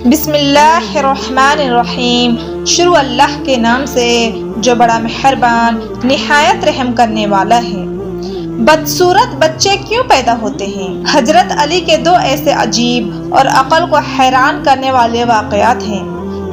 بسم اللہ الرحمن الرحیم۔ شروع اللہ کے نام سے جو بڑا مہربان نہایت رحم کرنے والا ہے۔ بدصورت بچے کیوں پیدا ہوتے ہیں؟ حضرت علی کے دو ایسے عجیب اور عقل کو حیران کرنے والے واقعات ہیں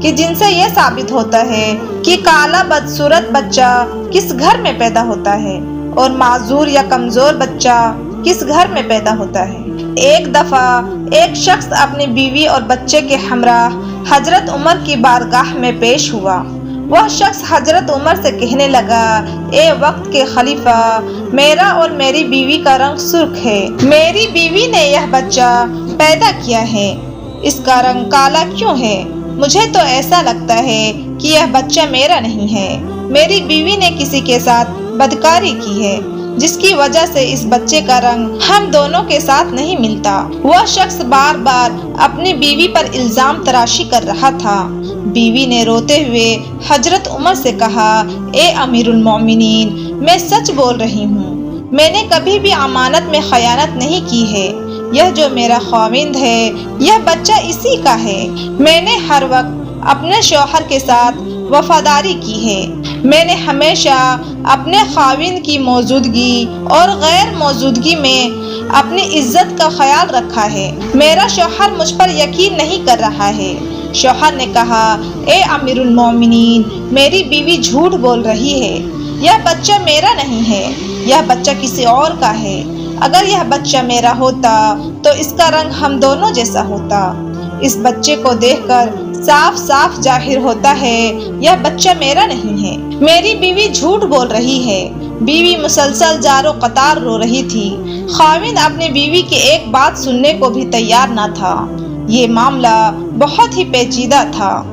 کہ جن سے یہ ثابت ہوتا ہے کہ کالا بدصورت بچہ کس گھر میں پیدا ہوتا ہے اور معذور یا کمزور بچہ کس گھر میں پیدا ہوتا ہے۔ ایک دفعہ ایک شخص اپنی بیوی اور بچے کے ہمراہ حضرت عمر کی بارگاہ میں پیش ہوا۔ وہ شخص حضرت عمر سے کہنے لگا، اے وقت کے خلیفہ، میرا اور میری بیوی کا رنگ سرخ ہے۔ میری بیوی نے یہ بچہ پیدا کیا ہے، اس کا رنگ کالا کیوں ہے؟ مجھے تو ایسا لگتا ہے کہ یہ بچہ میرا نہیں ہے۔ میری بیوی نے کسی کے ساتھ بدکاری کی ہے جس کی وجہ سے اس بچے کا رنگ ہم دونوں کے ساتھ نہیں ملتا۔ وہ شخص بار بار اپنی بیوی پر الزام تراشی کر رہا تھا۔ بیوی نے روتے ہوئے حضرت عمر سے کہا، اے امیر المومنین، میں سچ بول رہی ہوں، میں نے کبھی بھی امانت میں خیانت نہیں کی ہے۔ یہ جو میرا خاوند ہے، یہ بچہ اسی کا ہے۔ میں نے ہر وقت اپنے شوہر کے ساتھ وفاداری کی ہے۔ میں نے ہمیشہ اپنے خاوند کی موجودگی اور غیر موجودگی میں اپنی عزت کا خیال رکھا ہے۔ میرا شوہر مجھ پر یقین نہیں کر رہا ہے۔ شوہر نے کہا، اے امیر المومنین، میری بیوی جھوٹ بول رہی ہے، یہ بچہ میرا نہیں ہے، یہ بچہ کسی اور کا ہے۔ اگر یہ بچہ میرا ہوتا تو اس کا رنگ ہم دونوں جیسا ہوتا۔ اس بچے کو دیکھ کر صاف صاف ظاہر ہوتا ہے یہ بچہ میرا نہیں ہے۔ میری بیوی جھوٹ بول رہی ہے۔ بیوی مسلسل زار و قطار رو رہی تھی۔ خاوند اپنی بیوی کی ایک بات سننے کو بھی تیار نہ تھا۔ یہ معاملہ بہت ہی پیچیدہ تھا۔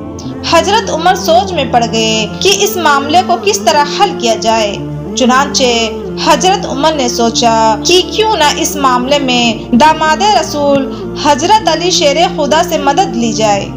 حضرت عمر سوچ میں پڑ گئے کہ اس معاملے کو کس طرح حل کیا جائے۔ چنانچہ حضرت عمر نے سوچا کہ کیوں نہ اس معاملے میں داماد رسول حضرت علی شیر خدا سے مدد لی جائے۔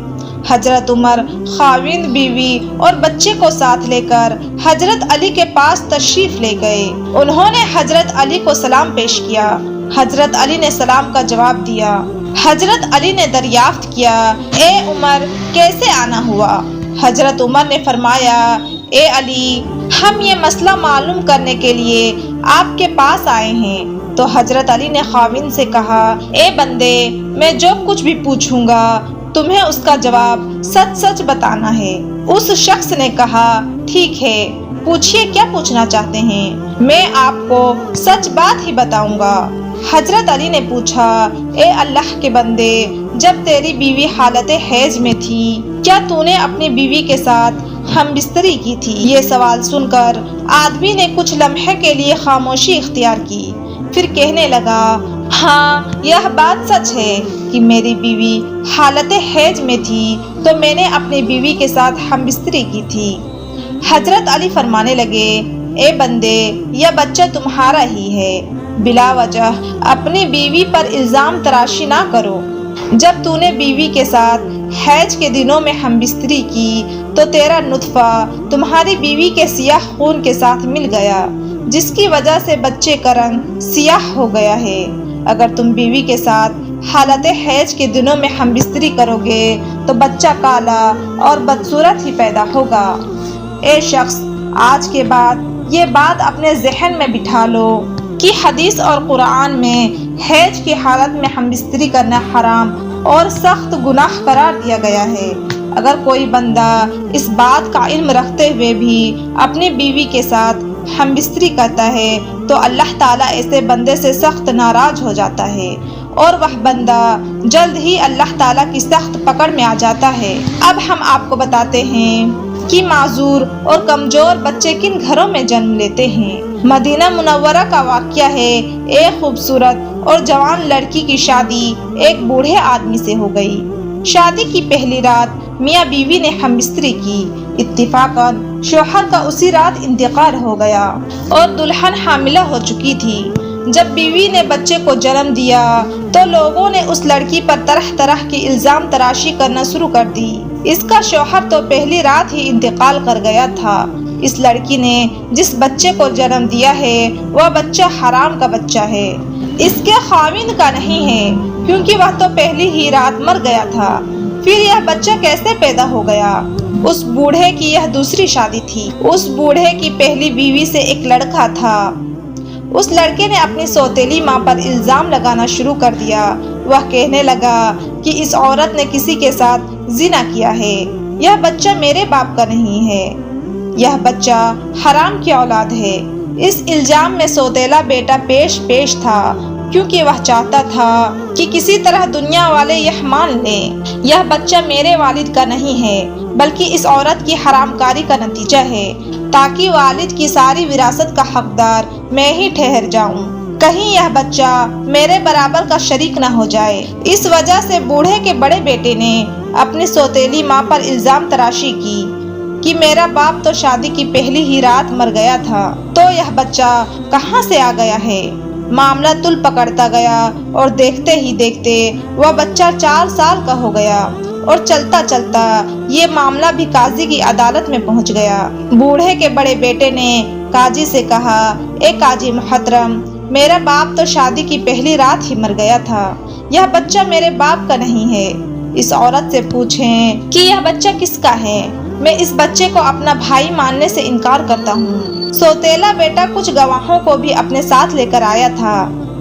حضرت عمر خاوند، بیوی اور بچے کو ساتھ لے کر حضرت علی کے پاس تشریف لے گئے۔ انہوں نے حضرت علی کو سلام پیش کیا۔ حضرت علی نے سلام کا جواب دیا۔ حضرت علی نے دریافت کیا، اے عمر، کیسے آنا ہوا؟ حضرت عمر نے فرمایا، اے علی، ہم یہ مسئلہ معلوم کرنے کے لیے آپ کے پاس آئے ہیں۔ تو حضرت علی نے خاوند سے کہا، اے بندے، میں جو کچھ بھی پوچھوں گا تمہیں اس کا جواب سچ سچ بتانا ہے۔ اس شخص نے کہا، ٹھیک ہے، پوچھئے کیا پوچھنا چاہتے ہیں، میں آپ کو سچ بات ہی بتاؤں گا۔ حضرت علی نے پوچھا، اے اللہ کے بندے، جب تیری بیوی حالت حیض میں تھی، کیا تو نے اپنی بیوی کے ساتھ ہم بستری کی تھی؟ یہ سوال سن کر آدمی نے کچھ لمحے کے لیے خاموشی اختیار کی، پھر کہنے لگا، ہاں، یہ بات سچ ہے کہ میری بیوی حالت حیض میں تھی تو میں نے اپنی بیوی کے ساتھ ہم بستری کی تھی۔ حضرت علی فرمانے لگے، اے بندے، یہ بچہ تمہارا ہی ہے، بلا وجہ اپنی بیوی پر الزام تراشی نہ کرو۔ جب تو نے بیوی کے ساتھ حیض کے دنوں میں ہم بستری کی تو تیرا نطفہ تمہاری بیوی کے سیاہ خون کے ساتھ مل گیا، جس کی وجہ سے بچے کا رنگ سیاہ ہو گیا ہے۔ اگر تم بیوی کے ساتھ حالت حیض کے دنوں میں ہم بستری کرو گے تو بچہ کالا اور بدصورت ہی پیدا ہوگا۔ اے شخص، آج کے بعد یہ بات اپنے ذہن میں بٹھا لو کہ حدیث اور قرآن میں حیض کی حالت میں ہم بستری کرنا حرام اور سخت گناہ قرار دیا گیا ہے۔ اگر کوئی بندہ اس بات کا علم رکھتے ہوئے بھی اپنی بیوی کے ساتھ ہم بستری کرتا ہے تو اللہ تعالیٰ ایسے بندے سے سخت ناراض ہو جاتا ہے اور وہ بندہ جلد ہی اللہ تعالیٰ کی سخت پکڑ میں آ جاتا ہے۔ اب ہم آپ کو بتاتے ہیں کہ معذور اور کمزور بچے کن گھروں میں جنم لیتے ہیں۔ مدینہ منورہ کا واقعہ ہے۔ ایک خوبصورت اور جوان لڑکی کی شادی ایک بوڑھے آدمی سے ہو گئی۔ شادی کی پہلی رات میاں بیوی نے ہم بستری کی۔ اتفاقاً شوہر کا اسی رات انتقال ہو گیا اور دلہن حاملہ ہو چکی تھی۔ جب بیوی نے بچے کو جنم دیا تو لوگوں نے اس لڑکی پر طرح طرح کی الزام تراشی کرنا شروع کر دی۔ اس کا شوہر تو پہلی رات ہی انتقال کر گیا تھا۔ اس لڑکی نے جس بچے کو جنم دیا ہے وہ بچہ حرام کا بچہ ہے، اس کے خاوند کا نہیں ہے، کیونکہ وہ تو پہلی ہی رات مر گیا تھا۔ پھر یہ بچہ کیسے پیدا ہو گیا؟ اس بوڑھے کی یہ دوسری شادی تھی۔ اس بوڑھے کی پہلی بیوی سے ایک لڑکا تھا۔ اس لڑکے نے اپنی سوتیلی ماں پر الزام لگانا شروع کر دیا۔ وہ کہنے لگا کہ اس عورت نے کسی کے ساتھ زنا کیا ہے۔ یہ بچہ میرے باپ کا نہیں ہے۔ یہ بچہ حرام کی اولاد ہے۔ اس الزام میں سوتیلا بیٹا پیش تھا، کیونکہ وہ چاہتا تھا کہ کسی طرح دنیا والے یہ مان لیں یہ بچہ میرے والد کا نہیں ہے، بلکہ اس عورت کی حرام کاری کا نتیجہ ہے، تاکہ والد کی ساری وراثت کا حقدار میں ہی ٹھہر جاؤں، کہیں یہ بچہ میرے برابر کا شریک نہ ہو جائے۔ اس وجہ سے بوڑھے کے بڑے بیٹے نے اپنی سوتیلی ماں پر الزام تراشی کی کہ میرا باپ تو شادی کی پہلی ہی رات مر گیا تھا، تو یہ بچہ کہاں سے آ گیا ہے؟ معاملہ تل پکڑتا گیا اور دیکھتے ہی دیکھتے وہ بچہ 4 سال کا ہو گیا، اور چلتا چلتا یہ معاملہ بھی قاضی کی عدالت میں پہنچ گیا۔ بوڑھے کے بڑے بیٹے نے قاضی سے کہا، اے قاضی محترم، میرا باپ تو شادی کی پہلی رات ہی مر گیا تھا، یہ بچہ میرے باپ کا نہیں ہے۔ اس عورت سے پوچھیں کہ یہ بچہ کس کا ہے، میں اس بچے کو اپنا بھائی ماننے سے انکار کرتا ہوں۔ سوتیلا بیٹا کچھ گواہوں کو بھی اپنے ساتھ لے کر آیا تھا۔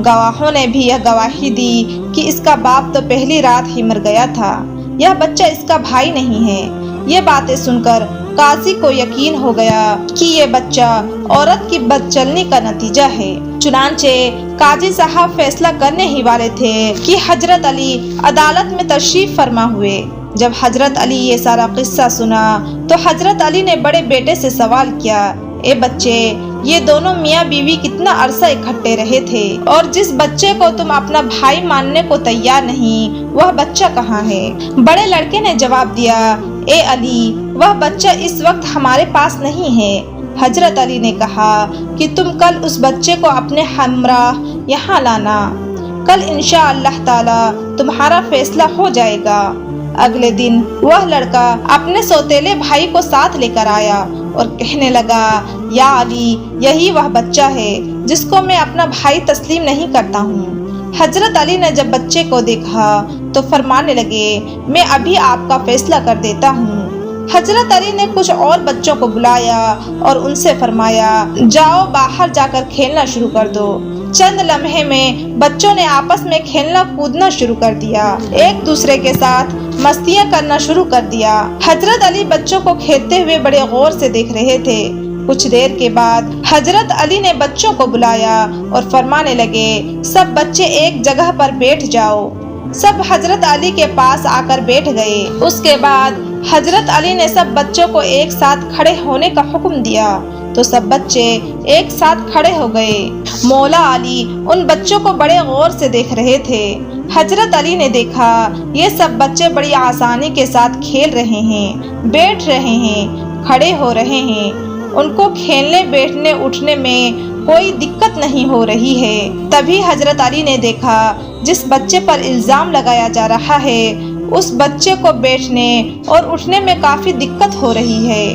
گواہوں نے بھی یہ گواہی دی کہ اس کا باپ تو پہلی رات ہی مر گیا تھا، یہ بچہ اس کا بھائی نہیں ہے۔ یہ باتیں سن کر قاضی کو یقین ہو گیا کہ یہ بچہ عورت کی بدچلنی کا نتیجہ ہے۔ چنانچہ قاضی صاحب فیصلہ کرنے ہی والے تھے کہ حضرت علی عدالت میں تشریف فرما ہوئے۔ جب حضرت علی یہ سارا قصہ سنا تو حضرت علی نے بڑے بیٹے سے سوال کیا، اے بچے، یہ دونوں میاں بیوی کتنا عرصہ اکٹھے رہے تھے، اور جس بچے کو تم اپنا بھائی ماننے کو تیار نہیں، وہ بچہ کہاں ہے؟ بڑے لڑکے نے جواب دیا، اے علی، وہ بچہ اس وقت ہمارے پاس نہیں ہے۔ حضرت علی نے کہا کہ تم کل اس بچے کو اپنے ہمراہ یہاں لانا، کل انشاءاللہ تعالی تمہارا فیصلہ ہو جائے گا۔ اگلے دن وہ لڑکا اپنے سوتیلے بھائی کو ساتھ لے کر آیا اور کہنے لگا، یا علی، یہی وہ بچہ ہے جس کو میں اپنا بھائی تسلیم نہیں کرتا ہوں۔ حضرت علی نے جب بچے کو دیکھا تو فرمانے لگے، میں ابھی آپ کا فیصلہ کر دیتا ہوں۔ حضرت علی نے کچھ اور بچوں کو بلایا اور ان سے فرمایا، جاؤ باہر جا کر کھیلنا شروع کر دو۔ چند لمحے میں بچوں نے آپس میں کھیلنا کودنا شروع کر دیا، ایک دوسرے کے ساتھ مستیاں کرنا شروع کر دیا۔ حضرت علی بچوں کو کھیلتے ہوئے بڑے غور سے دیکھ رہے تھے۔ کچھ دیر کے بعد حضرت علی نے بچوں کو بلایا اور فرمانے لگے، سب بچے ایک جگہ پر بیٹھ جاؤ۔ سب حضرت علی کے پاس آ کر بیٹھ گئے۔ اس کے بعد حضرت علی نے سب بچوں کو ایک ساتھ کھڑے ہونے کا حکم دیا تو سب بچے ایک ساتھ کھڑے ہو گئے۔ مولا علی ان بچوں کو بڑے غور سے دیکھ رہے تھے۔ حضرت علی نے دیکھا یہ سب بچے بڑی آسانی کے ساتھ کھیل رہے ہیں، بیٹھ رہے ہیں، کھڑے ہو رہے ہیں، ان کو کھیلنے بیٹھنے اٹھنے میں کوئی دقت نہیں ہو رہی ہے۔ تبھی حضرت علی نے دیکھا جس بچے پر الزام لگایا جا رہا ہے اس بچے کو بیٹھنے اور اٹھنے میں کافی دقت ہو رہی ہے۔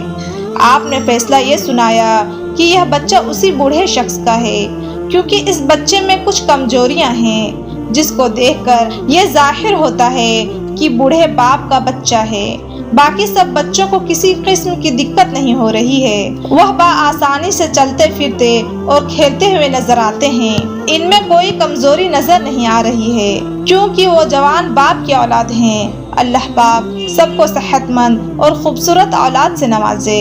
آپ نے فیصلہ یہ سنایا کہ یہ بچہ اسی بوڑھے شخص کا ہے، کیونکہ اس بچے میں کچھ کمزوریاں ہیں جس کو دیکھ کر یہ ظاہر ہوتا ہے کہ بوڑھے باپ کا بچہ ہے۔ باقی سب بچوں کو کسی قسم کی دقت نہیں ہو رہی ہے، وہ بآسانی سے چلتے پھرتے اور کھیلتے ہوئے نظر آتے ہیں، ان میں کوئی کمزوری نظر نہیں آ رہی ہے، کیونکہ وہ جوان باپ کی اولاد ہیں۔ اللہ پاک سب کو صحت مند اور خوبصورت اولاد سے نوازے،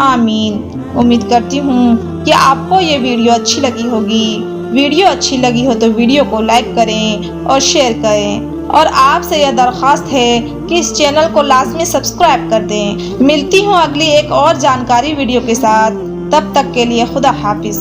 آمین۔ امید کرتی ہوں کہ آپ کو یہ ویڈیو اچھی لگی ہوگی۔ ویڈیو اچھی لگی ہو تو ویڈیو کو لائک کریں اور شیئر کریں، اور آپ سے یہ درخواست ہے کہ اس چینل کو لازمی سبسکرائب کر دیں۔ ملتی ہوں اگلی ایک اور جانکاری ویڈیو کے ساتھ، تب تک کے لیے خدا حافظ۔